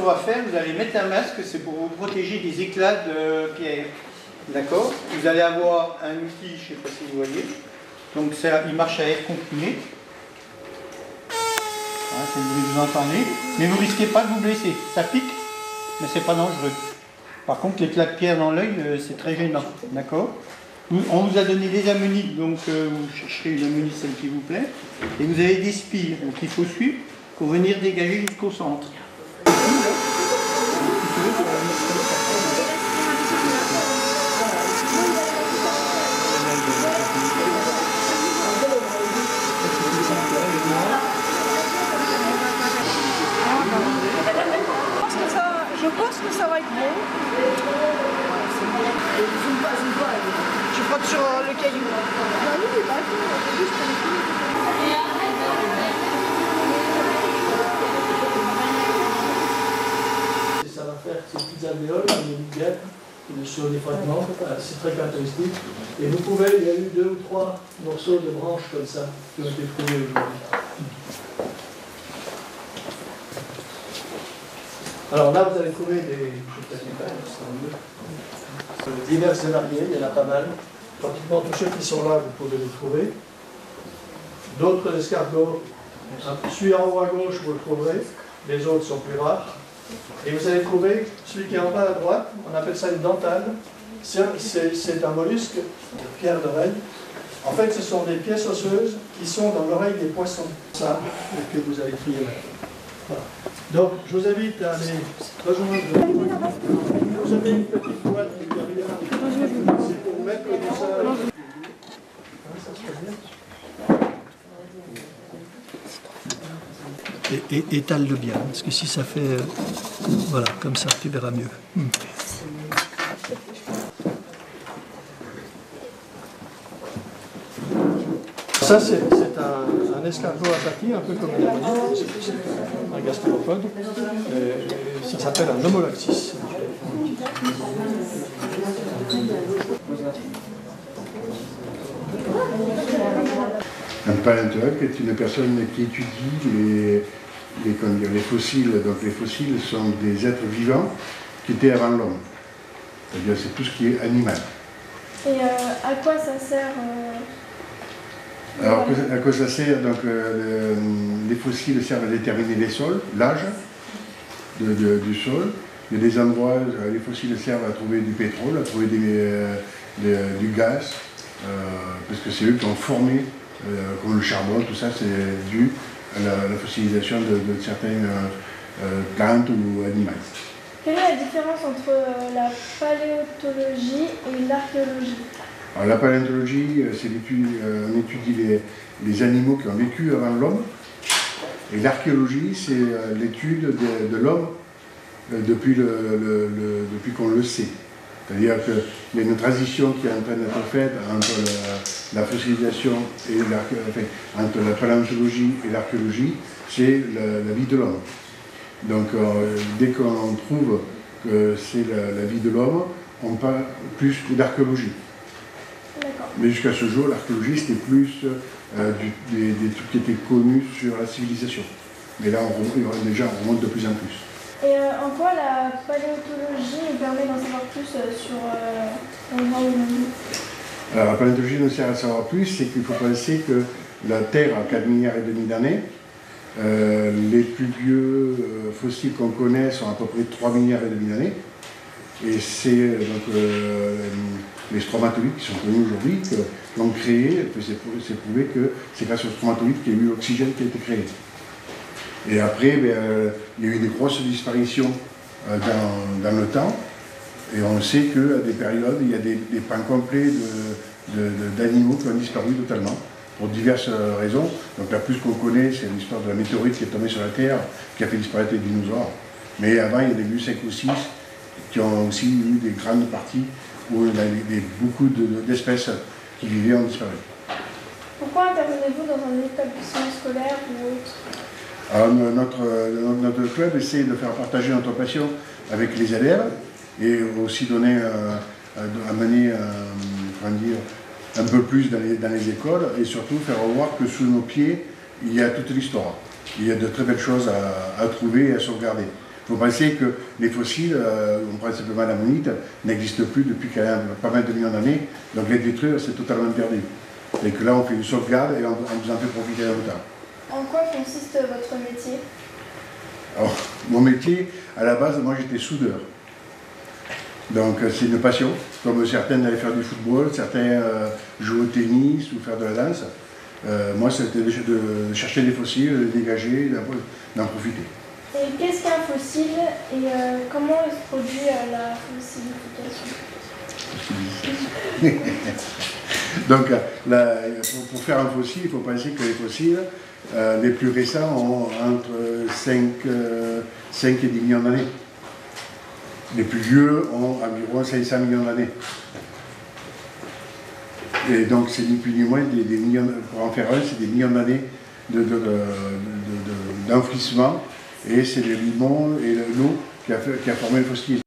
qu'on va faire, vous allez mettre un masque, c'est pour vous protéger des éclats de pierre. D'accord? Vous allez avoir un outil, je ne sais pas si vous voyez. Donc ça, il marche à air comprimé. Voilà, c'est le bruit que vous entendez. Mais vous ne risquez pas de vous blesser. Ça pique, mais c'est pas dangereux. Par contre, l'éclat de pierre dans l'œil, c'est très gênant. D'accord? On vous a donné des ammuniques, donc vous chercherez une ammunique, celle qui vous plaît. Et vous avez des spires, donc il faut suivre pour venir dégager jusqu'au centre. Je pense que ça va être bon. Je frotte sur le caillou. Ça va faire ces petites alvéoles, les guêpes, sur des fragments, c'est très caractéristique. Et vous pouvez, il y a eu 2 ou 3 morceaux de branches comme ça qui ont été trouvés aujourd'hui. Alors là, vous allez trouver divers et variés, il y en a pas mal. Pratiquement tous ceux qui sont là, vous pouvez les trouver. D'autres escargots, celui en haut à gauche, vous le trouverez. Les autres sont plus rares. Et vous allez trouver celui qui est en bas à droite, on appelle ça une dentale. C'est un mollusque de pierre d'oreille. En fait, ce sont des pièces osseuses qui sont dans l'oreille des poissons. Ça, que vous allez trier là. Voilà. Donc, je vous invite à aller rejoindre. Vous avez une petite boîte derrière. C'est pour mettre tout ça. Ça se passe bien. Et étale-le bien, parce que si ça fait. Voilà, comme ça, tu verras mieux. Ça, c'est un escargot apathie, un peu comme un gastéropode. Ça s'appelle un homolaxis. Un paléontologue est une personne qui étudie les fossiles. Donc les fossiles sont des êtres vivants qui étaient avant l'homme. C'est-à-dire c'est tout ce qui est animal. Et à quoi ça sert Alors, à quoi ça sert? Donc, les fossiles servent à déterminer les sols, l'âge du sol. Il y a des endroits, les fossiles servent à trouver du pétrole, à trouver du gaz, parce que c'est eux qui ont formé, comme le charbon, tout ça, c'est dû à la fossilisation de certaines plantes ou animaux. Quelle est la différence entre la paléontologie et l'archéologie? Alors, la paléontologie, c'est on étudie les animaux qui ont vécu avant l'homme. Et l'archéologie, c'est l'étude de l'homme depuis qu'on le sait. C'est-à-dire qu'il y a une transition qui est en train d'être faite entre la fossilisation et entre la paléontologie et l'archéologie, c'est la vie de l'homme. Donc dès qu'on trouve que c'est la vie de l'homme, on parle plus d'archéologie. Mais jusqu'à ce jour, l'archéologie, c'était plus des trucs qui étaient connus sur la civilisation. Mais là, on remonte de plus en plus. Et en quoi la paléontologie nous permet d'en savoir plus sur l'endroit où on vit? Alors, la paléontologie nous sert à savoir plus, c'est qu'il faut penser que la Terre a 4,5 milliards d'années. Les plus vieux fossiles qu'on connaît sont à peu près 3,5 milliards d'années. Et c'est donc les stromatolites qui sont connus aujourd'hui, qui l'ont créé, c'est prouvé que c'est grâce aux stromatolites qu'il y a eu l'oxygène qui a été créé. Et après, il y a eu des grosses disparitions dans le temps, et on sait qu'à des périodes, il y a des pans complets d'animaux qui ont disparu totalement, pour diverses raisons. Donc la plus qu'on connaît, c'est l'histoire de la météorite qui est tombée sur la Terre, qui a fait disparaître les dinosaures. Mais avant, il y en a eu 5 ou 6 qui ont aussi eu des grandes parties où il y a beaucoup d'espèces qui vivaient ont disparu. Pourquoi intervenez-vous dans un établissement scolaire ou autre? Alors, notre club essaie de faire partager notre passion avec les élèves et aussi amener un peu plus dans les écoles et surtout faire voir que sous nos pieds, il y a toute l'histoire. Il y a de très belles choses à trouver et à sauvegarder. Il faut penser que les fossiles, on prend simplement l'ammonite, n'existent plus depuis quand même pas mal de millions d'années, donc les détruire, c'est totalement perdu. Et que là, on fait une sauvegarde et on vous en fait profiter longtemps. En quoi consiste votre métier? Alors, mon métier, à la base, moi j'étais soudeur. Donc c'est une passion, comme certains allaient faire du football, certains jouer au tennis ou faire de la danse. Moi, c'était de chercher des fossiles, de dégager, d'en profiter. Et qu'est-ce qu'un fossile et comment se produit la fossilification? Donc, pour faire un fossile, il faut penser que les fossiles, les plus récents, ont entre 5 et 10 millions d'années. Les plus vieux ont environ 500 millions d'années. Et donc, c'est ni plus ni moins des millions, pour en faire un, c'est des millions d'années d'enfouissement. Et c'est le limon et l'eau qui a formé le fossile.